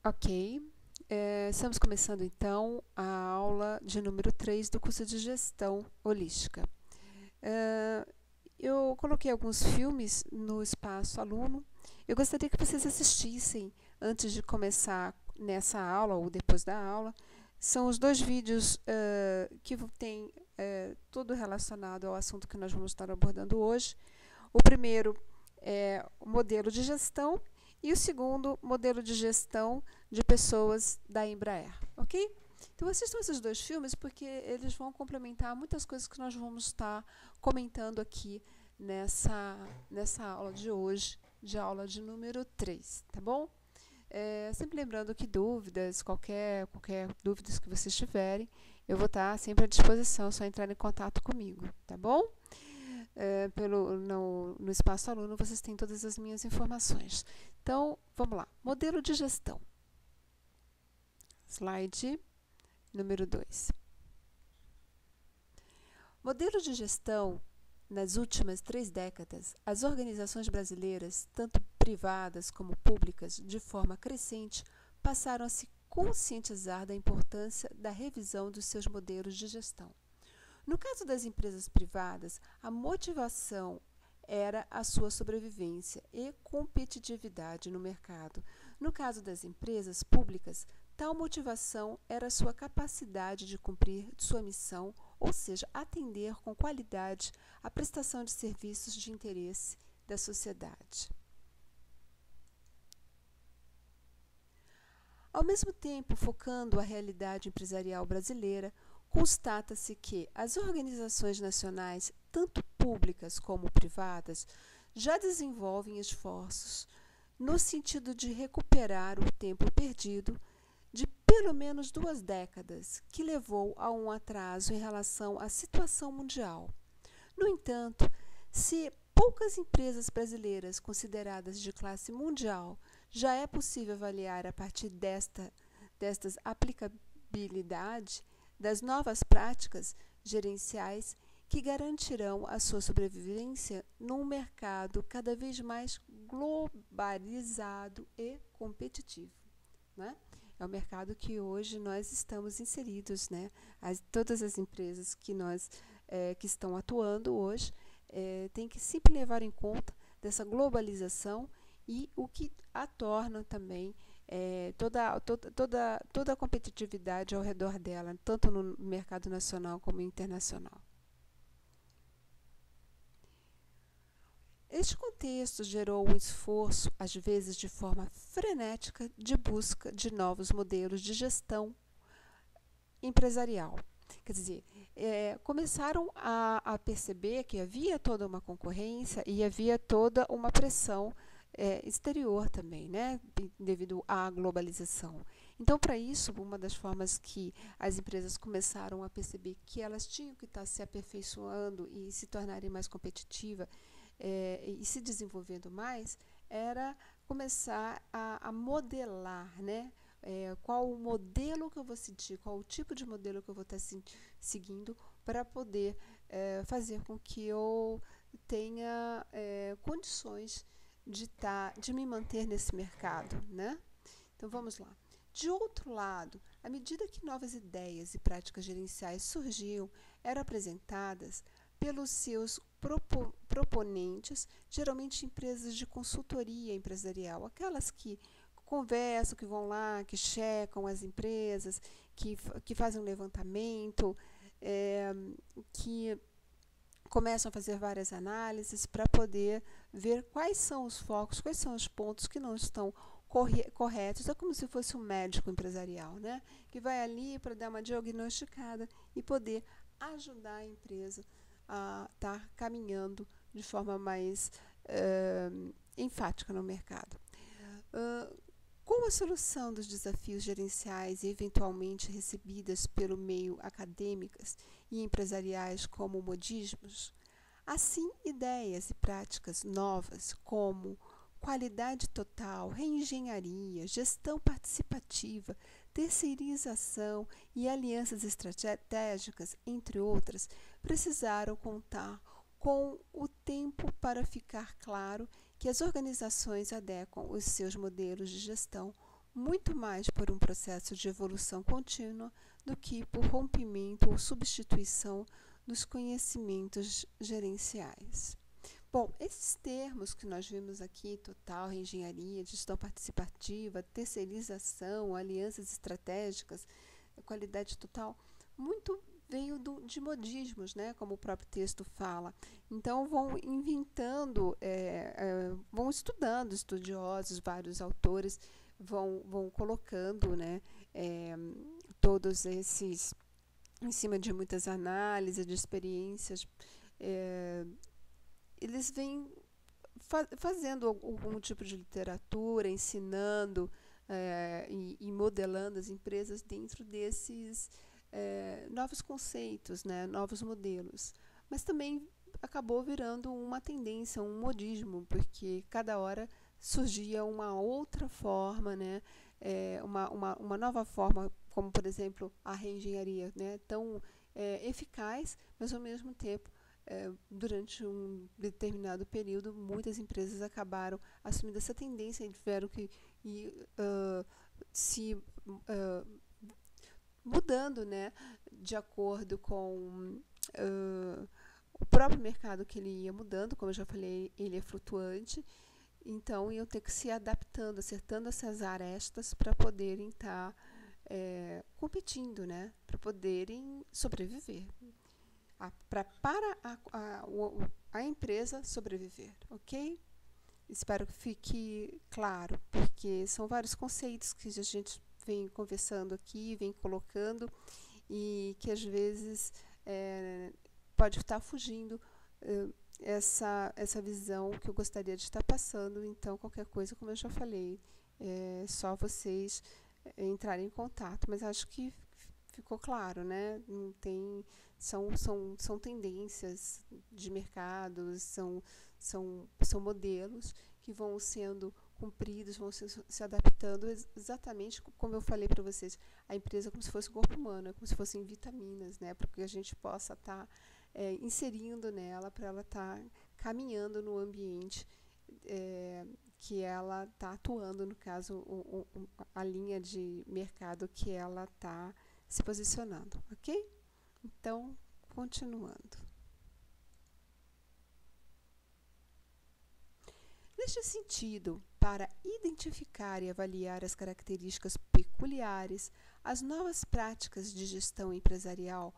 Ok, estamos começando então a aula de número 3 do curso de Gestão Holística. Eu coloquei alguns filmes no espaço aluno. Eu gostaria que vocês assistissem antes de começar nessa aula ou depois da aula. São os dois vídeos que têm tudo relacionado ao assunto que nós vamos estar abordando hoje. O primeiro é o modelo de gestão e o segundo, modelo de gestão de pessoas da Embraer, ok? Então assistam esses dois filmes porque eles vão complementar muitas coisas que nós vamos estar comentando aqui nessa aula de hoje, de aula de número 3, tá bom? Sempre lembrando que qualquer dúvidas que vocês tiverem, eu vou estar sempre à disposição, é só entrar em contato comigo, tá bom? No espaço aluno vocês têm todas as minhas informações. Então, vamos lá. Modelo de gestão. Slide número 2. Modelo de gestão. Nas últimas 3 décadas, as organizações brasileiras, tanto privadas como públicas, de forma crescente, passaram a se conscientizar da importância da revisão dos seus modelos de gestão. No caso das empresas privadas, a motivação era a sua sobrevivência e competitividade no mercado. No caso das empresas públicas, tal motivação era a sua capacidade de cumprir sua missão, ou seja, atender com qualidade a prestação de serviços de interesse da sociedade. Ao mesmo tempo, focando a realidade empresarial brasileira, constata-se que as organizações nacionais, tanto públicas como privadas, já desenvolvem esforços no sentido de recuperar o tempo perdido de pelo menos 2 décadas, que levou a um atraso em relação à situação mundial. No entanto, se poucas empresas brasileiras consideradas de classe mundial já é possível avaliar a partir destas aplicabilidade das novas práticas gerenciais que garantirão a sua sobrevivência num mercado cada vez mais globalizado e competitivo, né? É o mercado que hoje nós estamos inseridos, né? Todas as empresas que estão atuando hoje têm que sempre levar em conta dessa globalização e o que a torna também toda a competitividade ao redor dela, tanto no mercado nacional como internacional. Este contexto gerou um esforço, às vezes de forma frenética, de busca de novos modelos de gestão empresarial. Quer dizer, começaram a perceber que havia toda uma concorrência e havia toda uma pressão exterior também, né, devido à globalização. Então, para isso, uma das formas que as empresas começaram a perceber que elas tinham que estar se aperfeiçoando e se tornarem mais competitivas e se desenvolvendo mais, era começar a modelar, né, qual o modelo que eu vou seguir, qual o tipo de modelo que eu vou estar seguindo para poder fazer com que eu tenha condições de me manter nesse mercado, né? Então vamos lá. De outro lado, à medida que novas ideias e práticas gerenciais surgiam, eram apresentadas pelos seus proponentes, geralmente empresas de consultoria empresarial, aquelas que conversam, que vão lá, que checam as empresas, que fazem um levantamento, que começam a fazer várias análises para poder ver quais são os focos, quais são os pontos que não estão corretos. É como se fosse um médico empresarial, né? Que vai ali para dar uma diagnosticada e poder ajudar a empresa a estar caminhando de forma mais enfática no mercado. Com a solução dos desafios gerenciais e eventualmente recebidas pelo meio acadêmicas e empresariais como modismos, assim ideias e práticas novas como qualidade total, reengenharia, gestão participativa, terceirização e alianças estratégicas, entre outras, precisaram contar com o tempo para ficar claro que as organizações adequam os seus modelos de gestão muito mais por um processo de evolução contínua do que por rompimento ou substituição dos conhecimentos gerenciais. Bom, esses termos que nós vimos aqui, total, reengenharia, gestão participativa, terceirização, alianças estratégicas, qualidade total, muito veio de modismos, né, como o próprio texto fala. Então, vão inventando, vão estudando, estudiosos, vários autores, vão colocando, né, todos esses, em cima de muitas análises, de experiências, eles vêm fazendo algum tipo de literatura, ensinando e modelando as empresas dentro desses novos conceitos, né, novos modelos. Mas também acabou virando uma tendência, um modismo, porque cada hora surgia uma outra forma, né, uma nova forma, como por exemplo a reengenharia, né, tão eficaz, mas ao mesmo tempo durante um determinado período, muitas empresas acabaram assumindo essa tendência e tiveram que ir se mudando, né, de acordo com o próprio mercado que ele ia mudando. Como eu já falei, ele é flutuante, então iam ter que se adaptando, acertando essas arestas para poderem estar competindo, né, para poderem sobreviver. Para a empresa sobreviver, ok? Espero que fique claro, porque são vários conceitos que a gente vem conversando aqui, vem colocando, e que às vezes pode estar fugindo essa visão que eu gostaria de estar passando. Então, qualquer coisa, como eu já falei, é só vocês entrarem em contato, mas acho que ficou claro, né? Não tem, são tendências de mercado, são modelos que vão sendo cumpridos, vão se adaptando exatamente como eu falei para vocês. A empresa é como se fosse um corpo humano, é como se fossem vitaminas, né? Para que a gente possa estar inserindo nela, para ela estar caminhando no ambiente que ela está atuando, no caso, a linha de mercado que ela está se posicionando, ok? Então, continuando. Neste sentido, para identificar e avaliar as características peculiares, as novas práticas de gestão empresarial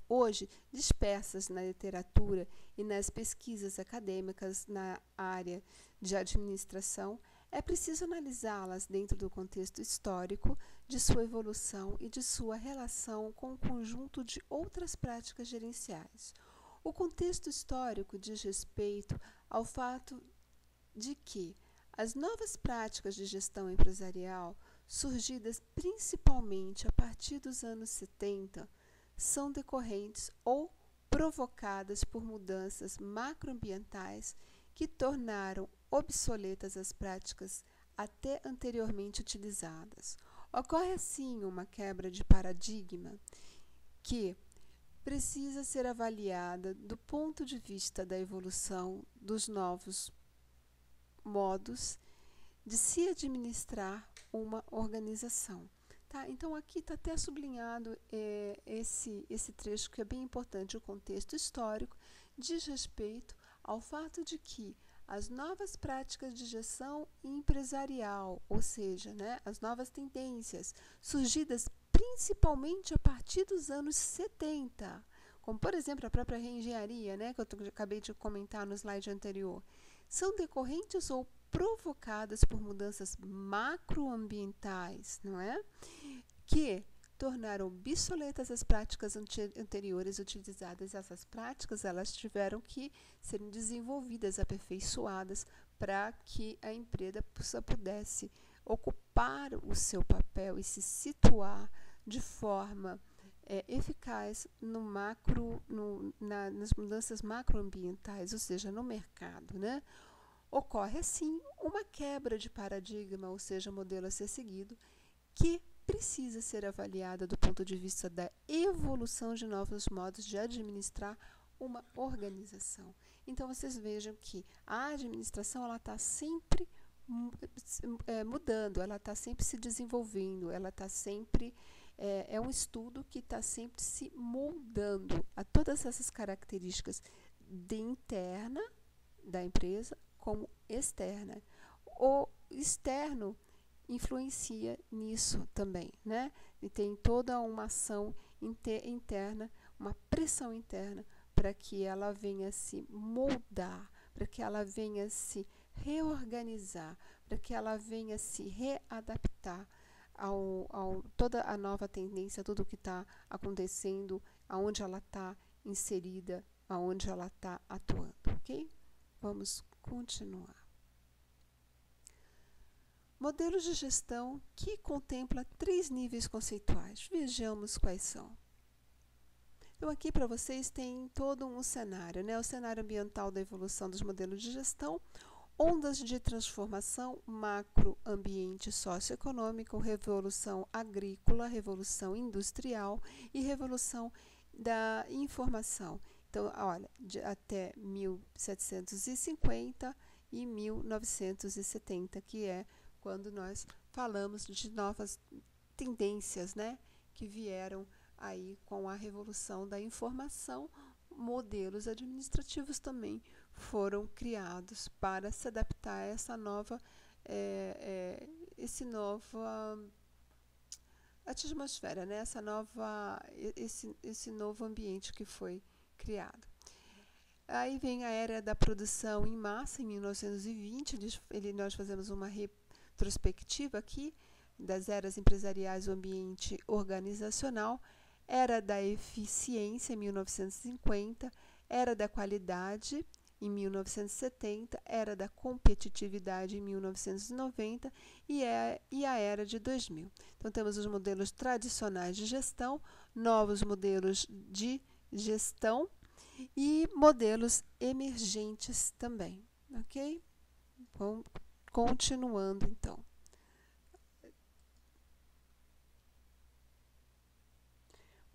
hoje dispersas na literatura e nas pesquisas acadêmicas na área de administração, é preciso analisá-las dentro do contexto histórico de sua evolução e de sua relação com o conjunto de outras práticas gerenciais. O contexto histórico diz respeito ao fato de que as novas práticas de gestão empresarial, surgidas principalmente a partir dos anos 70, são decorrentes ou provocadas por mudanças macroambientais que tornaram obsoletas as práticas até anteriormente utilizadas. Ocorre assim uma quebra de paradigma que precisa ser avaliada do ponto de vista da evolução dos novos modos de se administrar uma organização. Tá? Então, aqui está até sublinhado esse trecho que é bem importante. O contexto histórico diz respeito ao fato de que as novas práticas de gestão empresarial, ou seja, né, as novas tendências surgidas principalmente a partir dos anos 70, como, por exemplo, a própria reengenharia, né, que eu acabei de comentar no slide anterior, são decorrentes ou provocadas por mudanças macroambientais, não é? Que tornaram obsoletas as práticas anteriores utilizadas. Essas práticas, elas tiveram que ser desenvolvidas, aperfeiçoadas, para que a empresa pudesse ocupar o seu papel e se situar de forma eficaz nas mudanças macroambientais, ou seja, no mercado, né? Ocorre, assim, uma quebra de paradigma, ou seja, modelo a ser seguido, que precisa ser avaliada do ponto de vista da evolução de novos modos de administrar uma organização. Então, vocês vejam que a administração está sempre mudando, ela está sempre se desenvolvendo, ela está sempre... É um estudo que está sempre se moldando a todas essas características de interna da empresa como externa. O externo influencia nisso também, né? E tem toda uma ação interna, uma pressão interna para que ela venha se moldar, para que ela venha se reorganizar, para que ela venha se readaptar toda a nova tendência, tudo o que está acontecendo, aonde ela está inserida, aonde ela está atuando, ok? Vamos continuar. Modelos de gestão que contempla 3 níveis conceituais. Vejamos quais são. Então, aqui para vocês tem todo um cenário, né? O cenário ambiental da evolução dos modelos de gestão, ondas de transformação, macroambiente socioeconômico, revolução agrícola, revolução industrial e revolução da informação. Então, olha, até 1750 e 1970, que é quando nós falamos de novas tendências, né, que vieram aí com a revolução da informação. Modelos administrativos também foram criados para se adaptar a essa nova, atmosfera, né? Esse novo ambiente que foi criado. Aí vem a era da produção em massa, em 1920, nós fazemos uma retrospectiva aqui das eras empresariais do ambiente organizacional, era da eficiência, em 1950, era da qualidade, em 1970, era da competitividade, em 1990 e a era de 2000. Então, temos os modelos tradicionais de gestão, novos modelos de gestão e modelos emergentes também, ok? Vamos continuando, então.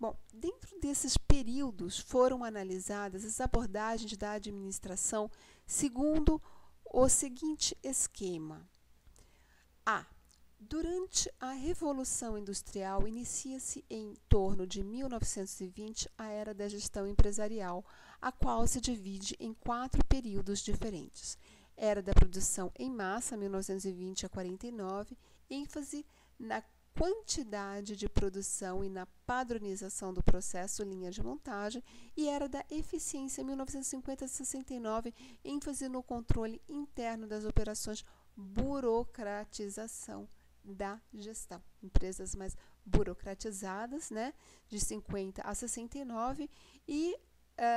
Bom, dentro desses períodos foram analisadas as abordagens da administração segundo o seguinte esquema. Durante a Revolução Industrial, inicia-se em torno de 1920 a Era da Gestão Empresarial, a qual se divide em 4 períodos diferentes. Era da Produção em Massa, 1920 a 49, ênfase na quantidade de produção e na padronização do processo, linha de montagem, e era da eficiência, 1950 a 69, ênfase no controle interno das operações, burocratização da gestão. Empresas mais burocratizadas, né, de 50 a 69, e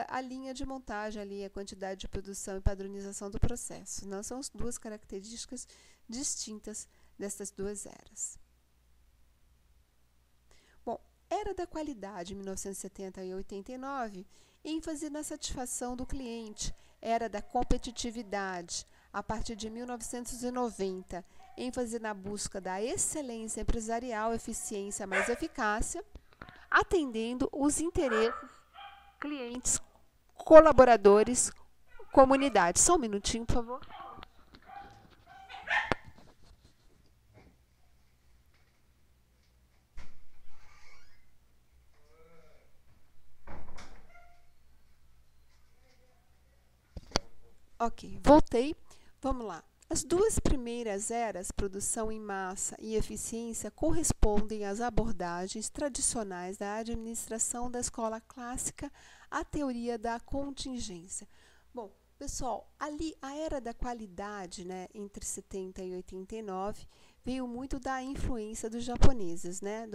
a linha de montagem, ali, a quantidade de produção e padronização do processo. Não são as 2 características distintas dessas 2 eras. Era da qualidade, 1970 e 89, ênfase na satisfação do cliente. Era da competitividade, a partir de 1990, ênfase na busca da excelência empresarial, eficiência mais eficácia, atendendo os interesses, clientes, colaboradores, comunidade. Só um minutinho, por favor. Ok, voltei. Vamos lá. As 2 primeiras eras, produção em massa e eficiência, correspondem às abordagens tradicionais da administração da escola clássica, à teoria da contingência. Bom, pessoal, ali a era da qualidade, né, entre 70 e 89, veio muito da influência dos japoneses, né,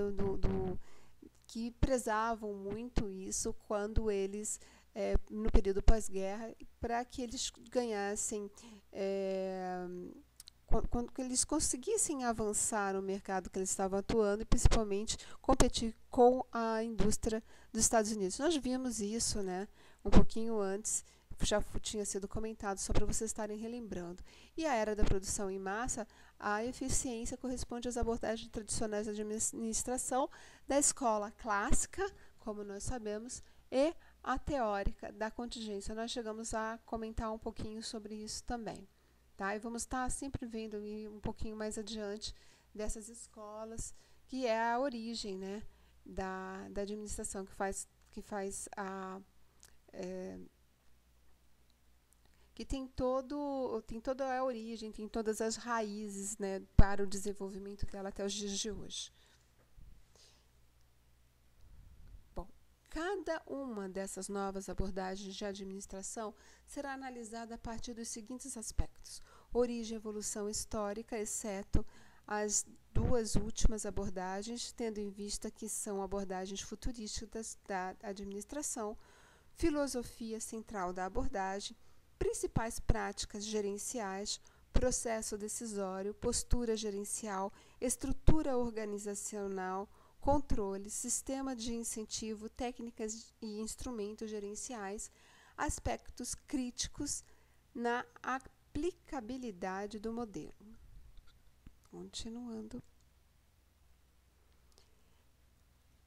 que prezavam muito isso quando eles... no período pós-guerra, para que eles ganhassem, quando eles conseguissem avançar no mercado que eles estavam atuando e principalmente competir com a indústria dos Estados Unidos. Nós vimos isso, né, um pouquinho antes, já tinha sido comentado, só para vocês estarem relembrando. E a era da produção em massa, a eficiência corresponde às abordagens tradicionais da administração da escola clássica, como nós sabemos, e a teórica da contingência. Nós chegamos a comentar um pouquinho sobre isso também, tá? E vamos estar sempre vendo um pouquinho mais adiante dessas escolas, que é a origem, né, da administração, que tem toda a origem, tem todas as raízes, né, para o desenvolvimento dela até os dias de hoje. Bom, cada uma dessas novas abordagens de administração será analisada a partir dos seguintes aspectos: origem e evolução histórica, exceto as duas últimas abordagens, tendo em vista que são abordagens futurísticas da administração, filosofia central da abordagem, principais práticas gerenciais, processo decisório, postura gerencial, estrutura organizacional, controle, sistema de incentivo, técnicas e instrumentos gerenciais, aspectos críticos na aplicabilidade do modelo. Continuando.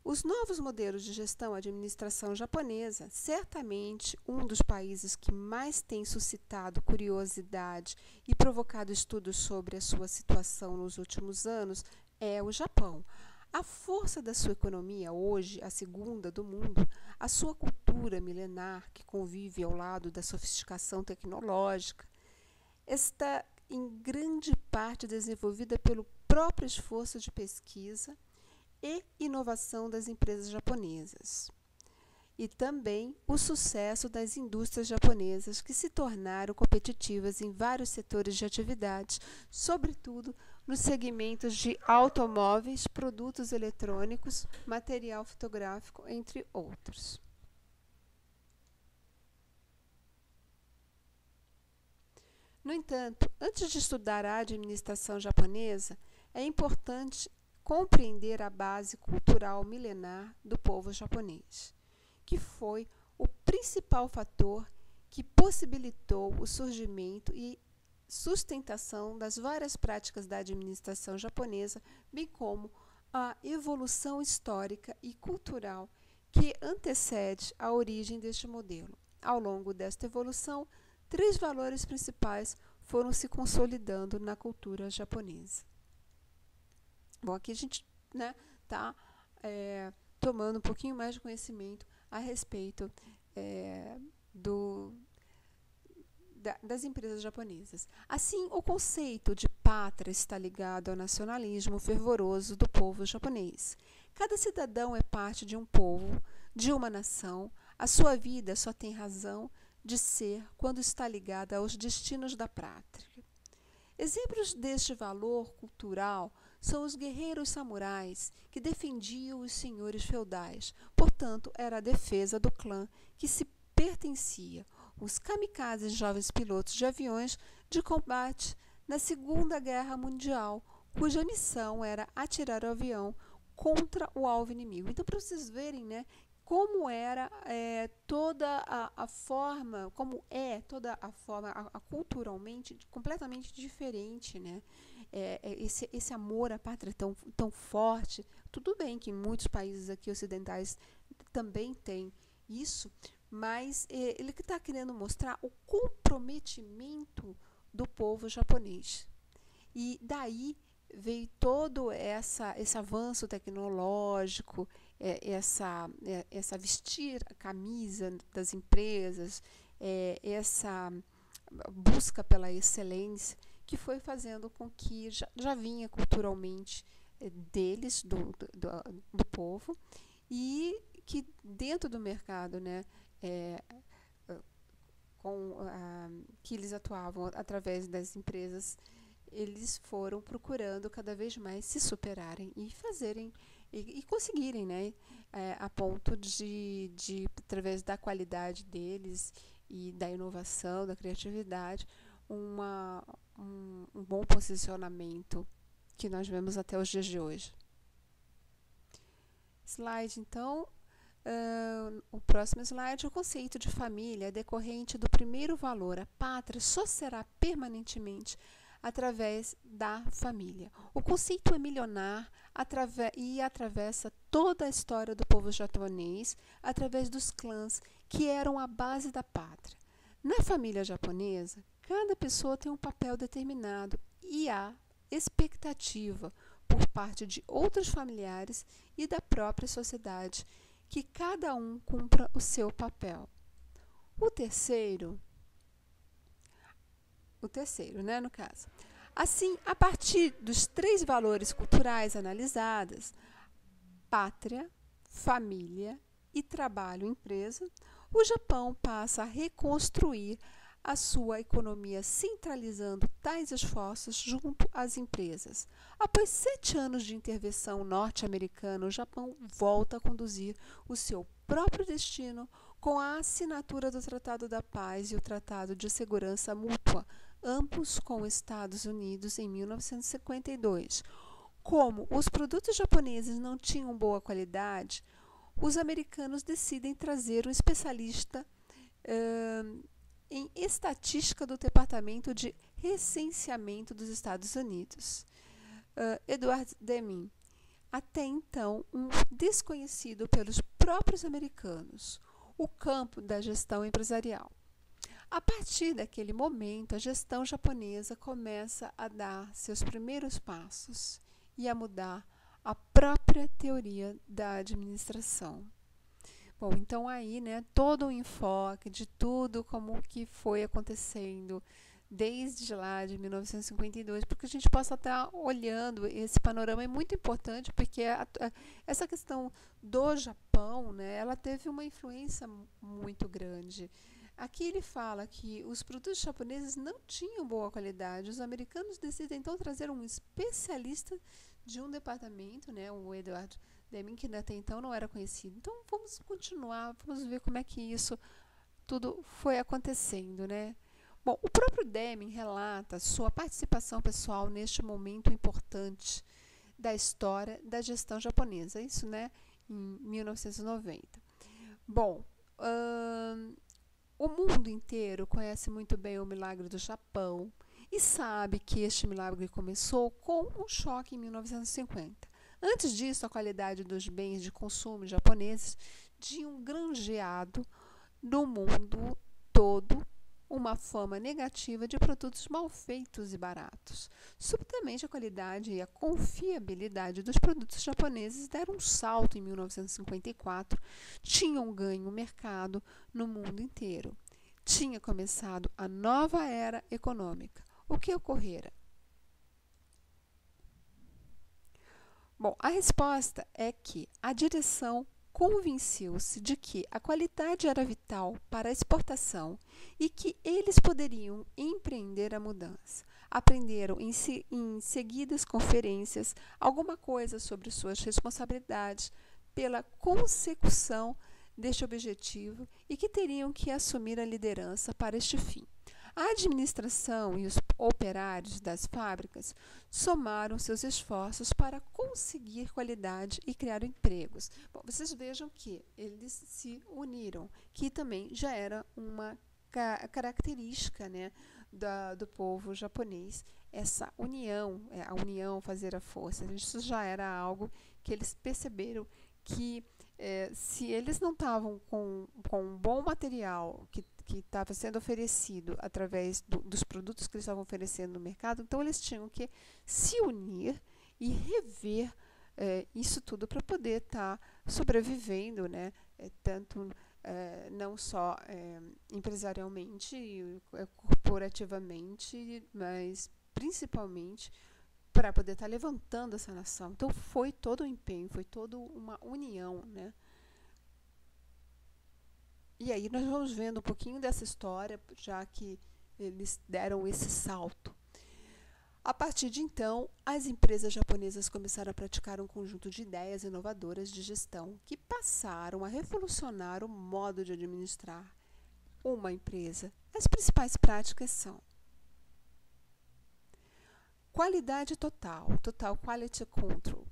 Os novos modelos de gestão e administração japonesa, certamente um dos países que mais tem suscitado curiosidade e provocado estudos sobre a sua situação nos últimos anos, é o Japão. A força da sua economia, hoje a segunda do mundo, a sua cultura milenar, que convive ao lado da sofisticação tecnológica, está em grande parte desenvolvida pelo próprio esforço de pesquisa e inovação das empresas japonesas. E também o sucesso das indústrias japonesas, que se tornaram competitivas em vários setores de atividade, sobretudo nos segmentos de automóveis, produtos eletrônicos, material fotográfico, entre outros. No entanto, antes de estudar a administração japonesa, é importante compreender a base cultural milenar do povo japonês, que foi o principal fator que possibilitou o surgimento e sustentação das várias práticas da administração japonesa, bem como a evolução histórica e cultural que antecede a origem deste modelo. Ao longo desta evolução, 3 valores principais foram se consolidando na cultura japonesa. Bom, aqui a gente está tomando um pouquinho mais de conhecimento a respeito das empresas japonesas. Assim, o conceito de pátria está ligado ao nacionalismo fervoroso do povo japonês. Cada cidadão é parte de um povo, de uma nação. A sua vida só tem razão de ser quando está ligada aos destinos da pátria. Exemplos deste valor cultural são os guerreiros samurais, que defendiam os senhores feudais, portanto, era a defesa do clã que se pertencia. Os kamikazes, jovens pilotos de aviões de combate na Segunda Guerra Mundial, cuja missão era atirar o avião contra o alvo inimigo. Então, para vocês verem, como era toda a forma, como é toda a forma, culturalmente, completamente diferente, esse amor à pátria tão forte. Tudo bem que em muitos países aqui ocidentais também tem isso, mas ele está querendo mostrar o comprometimento do povo japonês. E daí veio todo esse avanço tecnológico, essa vestir a camisa das empresas, essa busca pela excelência, que foi fazendo com que já vinha culturalmente deles, do povo, e que dentro do mercado, que eles atuavam através das empresas, eles foram procurando cada vez mais se superarem e fazerem e conseguirem, a ponto de através da qualidade deles e da inovação, da criatividade, um bom posicionamento que nós vemos até os dias de hoje. Slide, então. O próximo slide, o conceito de família decorrente do primeiro valor, a pátria, só será permanentemente através da família. O conceito é milenar e atravessa toda a história do povo japonês através dos clãs, que eram a base da pátria. Na família japonesa, Cada pessoa tem um papel determinado e há expectativa por parte de outros familiares e da própria sociedade que cada um cumpra o seu papel. O terceiro, né, no caso. Assim, a partir dos 3 valores culturais analisados, pátria, família e trabalho-empresa, o Japão passa a reconstruir a sua economia centralizando tais esforços junto às empresas. Após 7 anos de intervenção norte-americana, o Japão volta a conduzir o seu próprio destino com a assinatura do Tratado da Paz e o Tratado de Segurança Mútua, ambos com os Estados Unidos em 1952. Como os produtos japoneses não tinham boa qualidade, os americanos decidem trazer um especialista em estatística do Departamento de Recenseamento dos Estados Unidos, Edward Deming, até então um desconhecido pelos próprios americanos, o campo da gestão empresarial. A partir daquele momento, a gestão japonesa começa a dar seus primeiros passos e a mudar a própria teoria da administração. Bom, então aí, né, todo o enfoque de tudo como que foi acontecendo desde lá de 1952, porque a gente possa estar olhando esse panorama é muito importante, porque essa questão do Japão, né, ela teve uma influência muito grande. Aqui ele fala que os produtos japoneses não tinham boa qualidade. Os americanos decidem então trazer um especialista de um departamento, né, o Edward Deming, que até então não era conhecido. Então vamos continuar, vamos ver como é que isso tudo foi acontecendo, né? Bom, o próprio Deming relata sua participação pessoal neste momento importante da história da gestão japonesa, isso, né, em 1990. Bom, o mundo inteiro conhece muito bem o milagre do Japão e sabe que este milagre começou com um choque em 1950. Antes disso, a qualidade dos bens de consumo japoneses tinham granjeado no mundo todo uma fama negativa de produtos mal feitos e baratos. Subitamente, a qualidade e a confiabilidade dos produtos japoneses deram um salto em 1954, tinham ganho o mercado no mundo inteiro. Tinha começado a nova era econômica. O que ocorrera? Bom, a resposta é que a direção convenceu-se de que a qualidade era vital para a exportação e que eles poderiam empreender a mudança. Aprenderam em seguidas conferências alguma coisa sobre suas responsabilidades pela consecução deste objetivo e que teriam que assumir a liderança para este fim. A administração e os operários das fábricas somaram seus esforços para conseguir qualidade e criar empregos. Bom, vocês vejam que eles se uniram, que também já era uma característica, né, do povo japonês, essa união, a união fazer a força. Isso já era algo que eles perceberam que se eles não estavam com um bom material que estava sendo oferecido através dos produtos que eles estavam oferecendo no mercado, então eles tinham que se unir e rever isso tudo para poder estar sobrevivendo, né? Tanto não só empresarialmente, corporativamente, mas principalmente para poder estar levantando essa nação. Então foi todo um empenho, foi toda uma união, né? E aí nós vamos vendo um pouquinho dessa história, já que eles deram esse salto. A partir de então, as empresas japonesas começaram a praticar um conjunto de ideias inovadoras de gestão que passaram a revolucionar o modo de administrar uma empresa. As principais práticas são qualidade total, Total Quality Control,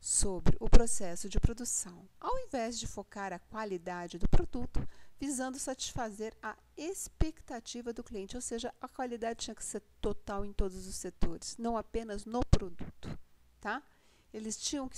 sobre o processo de produção, ao invés de focar a qualidade do produto, visando satisfazer a expectativa do cliente, ou seja, a qualidade tinha que ser total em todos os setores, não apenas no produto, tá? Eles tinham que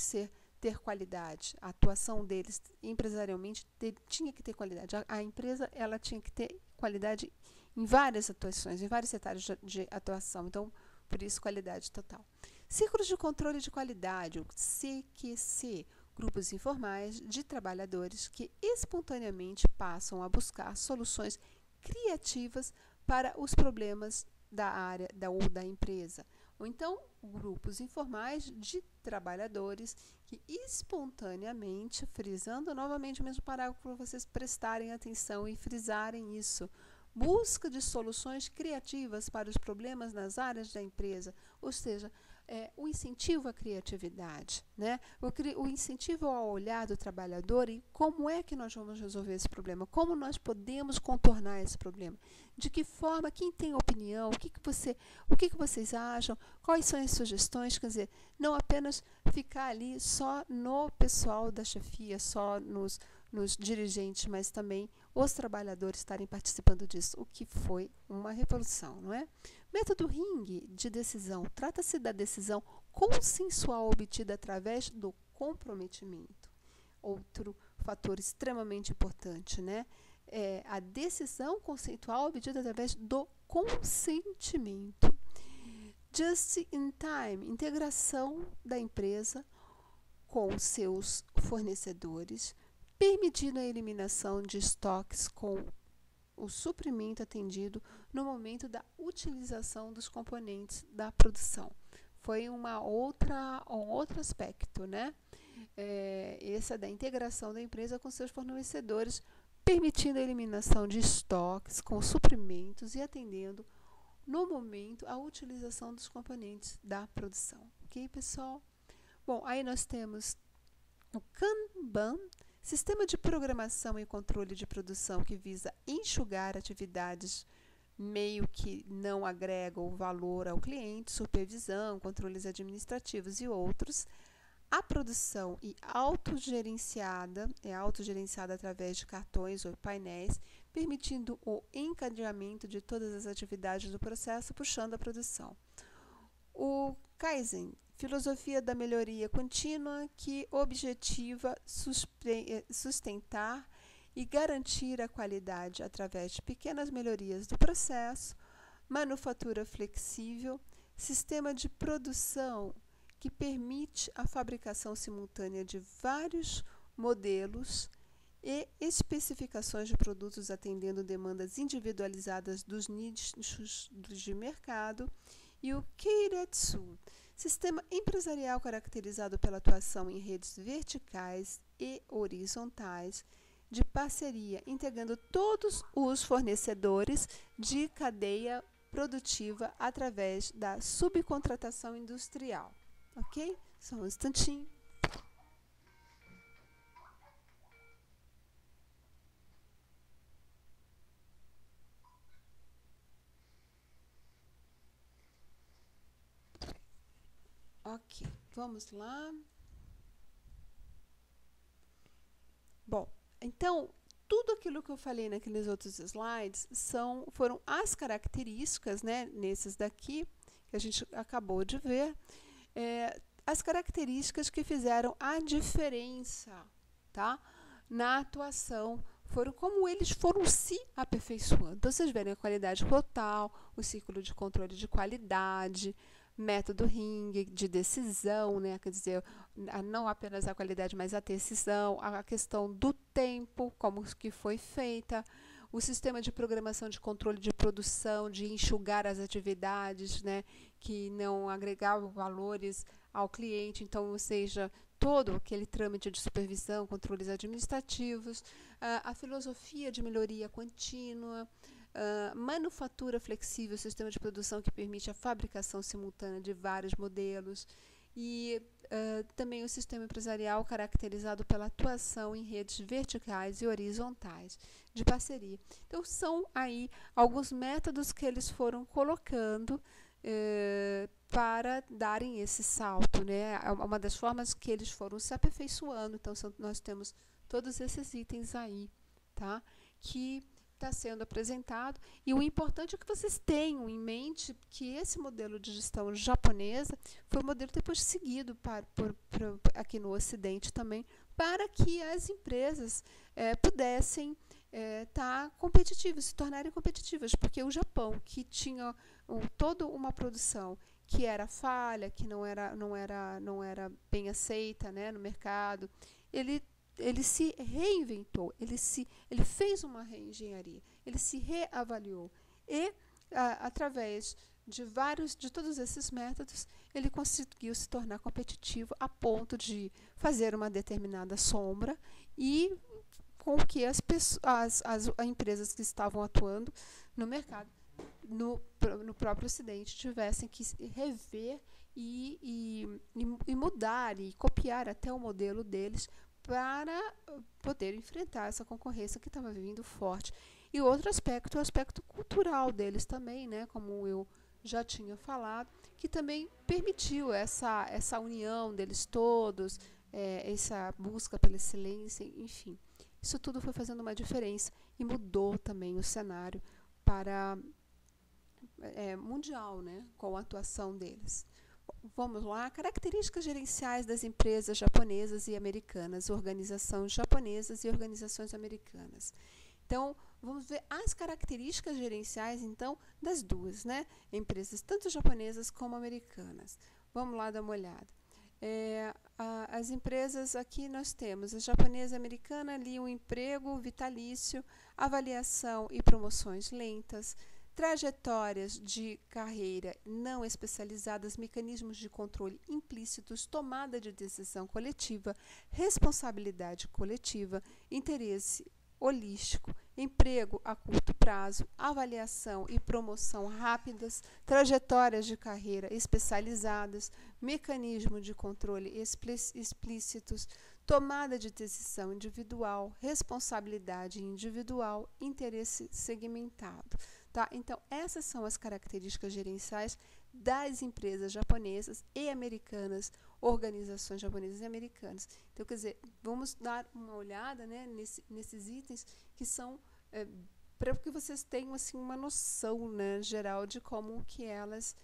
ter qualidade, a atuação deles empresarialmente tinha que ter qualidade, a empresa ela tinha que ter qualidade em várias atuações, em vários setores de atuação. Então, por isso, qualidade total. Ciclos de controle de qualidade, o CQC, grupos informais de trabalhadores que espontaneamente passam a buscar soluções criativas para os problemas da área ou da empresa. Ou então, grupos informais de trabalhadores que espontaneamente, frisando novamente o mesmo parágrafo para vocês prestarem atenção e frisarem isso, busca de soluções criativas para os problemas nas áreas da empresa, ou seja, o incentivo à criatividade, né? O incentivo ao olhar do trabalhador e como é que nós vamos resolver esse problema, como nós podemos contornar esse problema, de que forma, quem tem opinião, o que vocês acham, quais são as sugestões, quer dizer, não apenas ficar ali só no pessoal da chefia, só nos dirigentes, mas também os trabalhadores estarem participando disso, o que foi uma revolução, não é? Método Ring de decisão. Trata-se da decisão consensual obtida através do comprometimento. Outro fator extremamente importante, né? A decisão conceitual obtida através do consentimento. Just in time, integração da empresa com seus fornecedores, permitindo a eliminação de estoques com o suprimento atendido no momento da utilização dos componentes da produção. Foi um outro aspecto, né? Essa da integração da empresa com seus fornecedores, permitindo a eliminação de estoques com suprimentos e atendendo no momento a utilização dos componentes da produção. Ok, pessoal? Bom, aí nós temos o Kanban, sistema de programação e controle de produção que visa enxugar atividades meio que não agregam valor ao cliente, supervisão, controles administrativos e outros. A produção é autogerenciada através de cartões ou painéis, permitindo o encadeamento de todas as atividades do processo, puxando a produção. O Kaizen, filosofia da melhoria contínua que objetiva sustentar e garantir a qualidade através de pequenas melhorias do processo, manufatura flexível, sistema de produção que permite a fabricação simultânea de vários modelos e especificações de produtos atendendo demandas individualizadas dos nichos de mercado, e o Keiretsu, sistema empresarial caracterizado pela atuação em redes verticais e horizontais de parceria, integrando todos os fornecedores de cadeia produtiva através da subcontratação industrial. Ok? Só um instantinho. Ok, vamos lá. Bom, então, tudo aquilo que eu falei naqueles outros slides foram as características, né, nesses daqui, que a gente acabou de ver, as características que fizeram a diferença, tá, na atuação, foram como eles foram se aperfeiçoando. Então, vocês verem a qualidade total, o ciclo de controle de qualidade, método Ring de decisão, né? Quer dizer, não apenas a qualidade, mas a decisão, a questão do tempo, como que foi feita, o sistema de programação de controle de produção, de enxugar as atividades, né? Que não agregavam valores ao cliente, então, ou seja, todo aquele trâmite de supervisão, controles administrativos, a filosofia de melhoria contínua, manufatura flexível, sistema de produção que permite a fabricação simultânea de vários modelos e também o sistema empresarial caracterizado pela atuação em redes verticais e horizontais de parceria. Então, são aí alguns métodos que eles foram colocando para darem esse salto, né? Uma das formas que eles foram se aperfeiçoando. Então, nós temos todos esses itens aí, tá? Que está sendo apresentado, e o importante é que vocês tenham em mente que esse modelo de gestão japonesa foi o modelo depois seguido aqui no Ocidente também, para que as empresas pudessem tá competitivo, se tornarem competitivas, porque o Japão, que tinha toda uma produção que era falha, que não era bem aceita, né, no mercado, ele se reinventou, ele fez uma reengenharia, ele se reavaliou e através de todos esses métodos, ele conseguiu se tornar competitivo a ponto de fazer uma determinada sombra e com que as empresas que estavam atuando no mercado, no próprio Ocidente, tivessem que rever e mudar e copiar até o modelo deles para poder enfrentar essa concorrência que estava vindo forte. E outro aspecto é o aspecto cultural deles também, né, como eu já tinha falado, que também permitiu essa união deles todos, essa busca pela excelência, enfim. Isso tudo foi fazendo uma diferença e mudou também o cenário para mundial, né, com a atuação deles. Vamos lá, características gerenciais das empresas japonesas e americanas, organizações japonesas e organizações americanas. Então, vamos ver as características gerenciais, então, das duas, né? Empresas tanto japonesas como americanas. Vamos lá dar uma olhada. As empresas, aqui nós temos a japonesa e a americana, ali um emprego vitalício, avaliação e promoções lentas, trajetórias de carreira não especializadas, mecanismos de controle implícitos, tomada de decisão coletiva, responsabilidade coletiva, interesse holístico, emprego a curto prazo, avaliação e promoção rápidas, trajetórias de carreira especializadas, mecanismo de controle explícitos, tomada de decisão individual, responsabilidade individual, interesse segmentado. Tá? Então, essas são as características gerenciais das empresas japonesas e americanas, organizações japonesas e americanas. Então, quer dizer, vamos dar uma olhada, né, nesses itens que são para que vocês tenham assim, uma noção, né, geral de como que elas,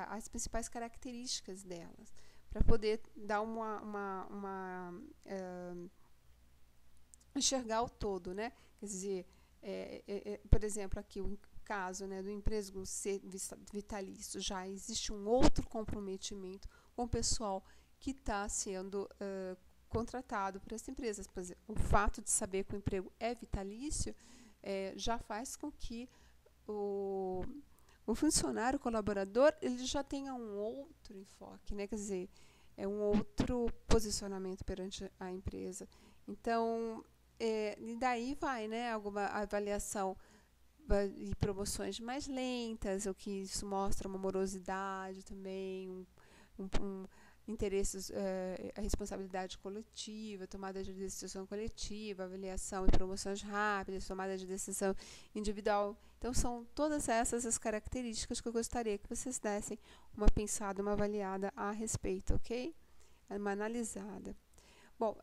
as principais características delas, para poder dar enxergar o todo, né? Quer dizer, por exemplo, aqui o caso, né, do emprego ser vitalício, já existe um outro comprometimento com o pessoal que está sendo contratado por essa empresa. Por exemplo, o fato de saber que o emprego é vitalício já faz com que o funcionário, o colaborador, ele já tenha um outro enfoque, né? Quer dizer, é um outro posicionamento perante a empresa. Então, e daí vai, né, alguma avaliação e promoções mais lentas, o que isso mostra uma morosidade também, interesses, a responsabilidade coletiva, tomada de decisão coletiva, avaliação e promoções rápidas, tomada de decisão individual. Então, são todas essas as características que eu gostaria que vocês dessem uma pensada, uma avaliada a respeito, ok? Uma analisada. Bom,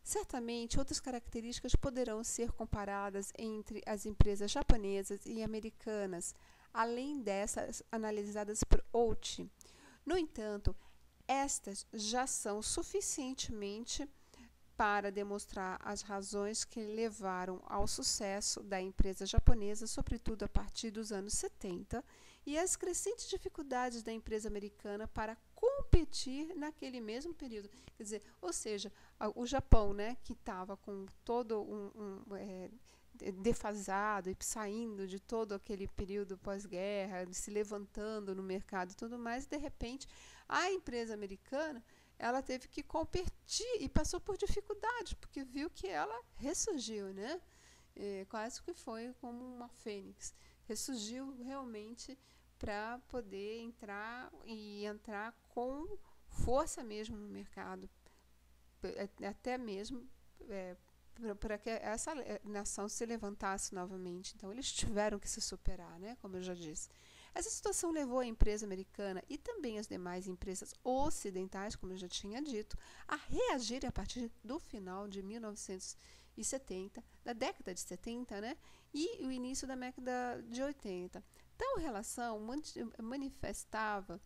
certamente outras características poderão ser comparadas entre as empresas japonesas e americanas, além dessas analisadas por Outi. No entanto, estas já são suficientemente para demonstrar as razões que levaram ao sucesso da empresa japonesa, sobretudo a partir dos anos 70, e as crescentes dificuldades da empresa americana para competir naquele mesmo período. Quer dizer, ou seja, o Japão, né, que estava com todo defasado e saindo de todo aquele período pós-guerra, se levantando no mercado e tudo mais, de repente, a empresa americana, ela teve que competir e passou por dificuldades, porque viu que ela ressurgiu, né? Quase que foi como uma fênix. Ressurgiu realmente para poder entrar com força mesmo no mercado, até mesmo para que essa nação se levantasse novamente. Então, eles tiveram que se superar, né? Como eu já disse. Essa situação levou a empresa americana e também as demais empresas ocidentais, como eu já tinha dito, a reagirem a partir do final de 1970, da década de 70, né? E o início da década de 80. Tal relação manifestava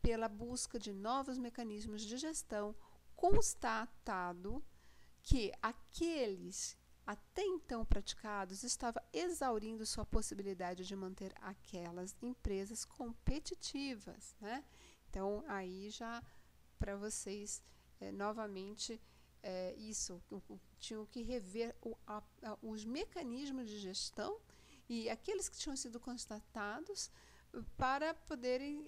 pela busca de novos mecanismos de gestão, constatado que até então praticados estava exaurindo sua possibilidade de manter aquelas empresas competitivas, né? Então, aí já para vocês, novamente, isso, tinham que rever os mecanismos de gestão e aqueles que tinham sido constatados para poderem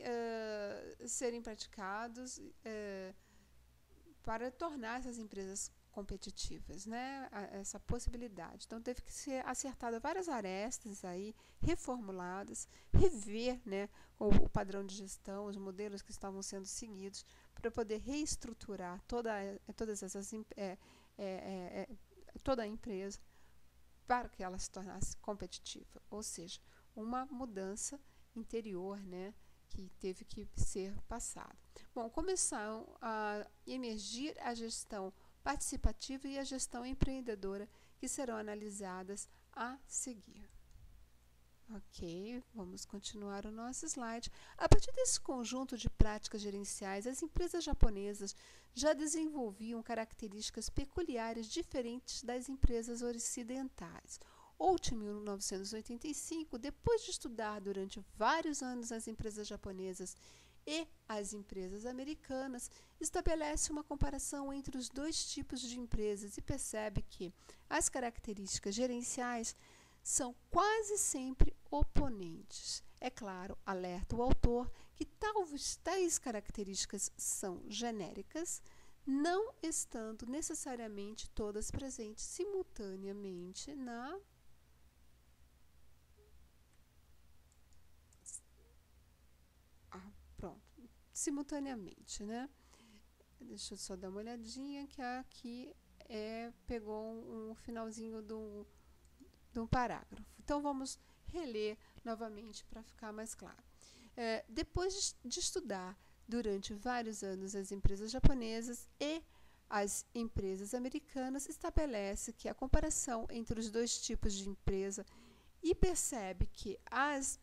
serem praticados para tornar essas empresas competitivas, né? Essa possibilidade. Então, teve que ser acertada várias arestas aí, reformuladas, rever, né, o padrão de gestão, os modelos que estavam sendo seguidos, para poder reestruturar toda a empresa para que ela se tornasse competitiva. Ou seja, uma mudança interior, né, que teve que ser passada. Bom, começaram a emergir a gestão participativa e a gestão empreendedora, que serão analisadas a seguir. Ok, vamos continuar o nosso slide. A partir desse conjunto de práticas gerenciais, as empresas japonesas já desenvolviam características peculiares diferentes das empresas ocidentais. Out, em 1985, depois de estudar durante vários anos as empresas japonesas e as empresas americanas, estabelece uma comparação entre os dois tipos de empresas e percebe que as características gerenciais são quase sempre oponentes. É claro, alerta o autor que tais características são genéricas, não estando necessariamente todas presentes simultaneamente simultaneamente, né? Deixa eu só dar uma olhadinha que aqui pegou um finalzinho de um parágrafo. Então, vamos reler novamente para ficar mais claro. Depois de estudar durante vários anos as empresas japonesas e as empresas americanas, estabelece que a comparação entre os dois tipos de empresa e percebe que as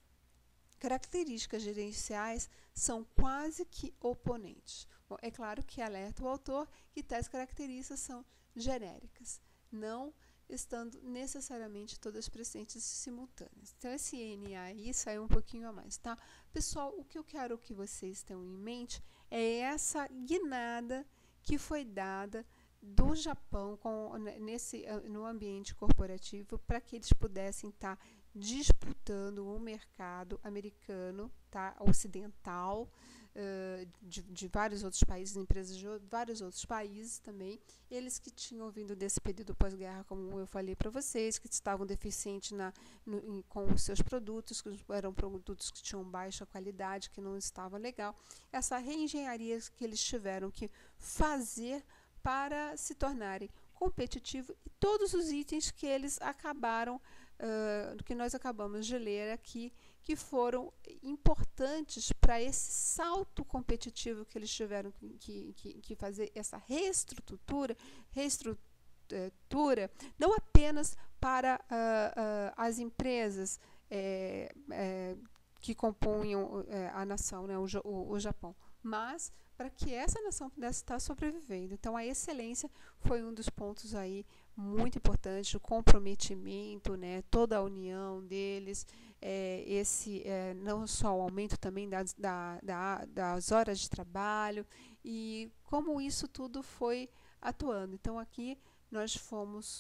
características gerenciais são quase que oponentes. Bom, é claro que alerta o autor que tais características são genéricas, não estando necessariamente todas presentes e simultâneas. Então, esse NA aí saiu um pouquinho a mais, tá? Pessoal, o que eu quero que vocês tenham em mente é essa guinada que foi dada do Japão no ambiente corporativo para que eles pudessem estar disputando o mercado americano, tá, ocidental, de vários outros países, empresas de vários outros países também, eles que tinham vindo desse período pós-guerra, como eu falei para vocês, que estavam deficientes com os seus produtos, que eram produtos que tinham baixa qualidade, que não estava legal. Essa reengenharia que eles tiveram que fazer para se tornarem competitivos, e todos os itens que eles acabaram que nós acabamos de ler aqui, que foram importantes para esse salto competitivo que eles tiveram que fazer, essa reestrutura, não apenas para as empresas que compunham a nação, né, o Japão, mas para que essa nação pudesse estar sobrevivendo. Então, a excelência foi um dos pontos aí muito importante, o comprometimento, né, toda a união deles, não só o aumento também das horas de trabalho e como isso tudo foi atuando. Então, aqui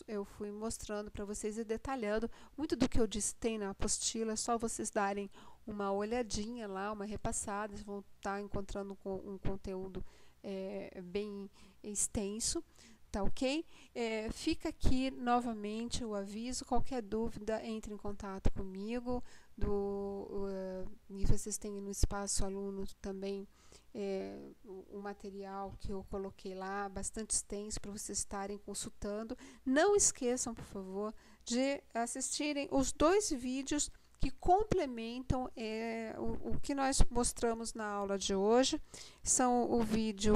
eu fui mostrando para vocês e detalhando. Muito do que eu disse tem na apostila, é só vocês darem uma olhadinha lá, uma repassada, vocês vão estar encontrando um conteúdo bem extenso. Tá ok? Fica aqui novamente o aviso. Qualquer dúvida, entre em contato comigo. E vocês têm no espaço aluno também um material que eu coloquei lá, bastante extenso, para vocês estarem consultando. Não esqueçam, por favor, de assistirem os 2 vídeos que complementam o que nós mostramos na aula de hoje. São o vídeo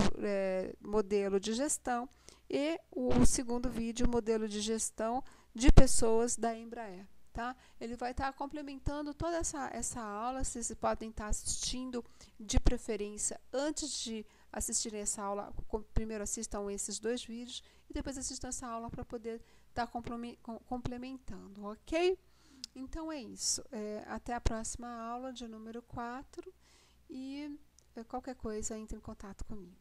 modelo de gestão e o segundo vídeo, modelo de gestão de pessoas da Embraer. Tá? Ele vai estar complementando toda essa aula. Vocês podem estar assistindo de preferência antes de assistirem essa aula. Primeiro assistam esses 2 vídeos e depois assistam essa aula para poder está complementando, ok? Então é isso. Até a próxima aula de número 4 e qualquer coisa entre em contato comigo.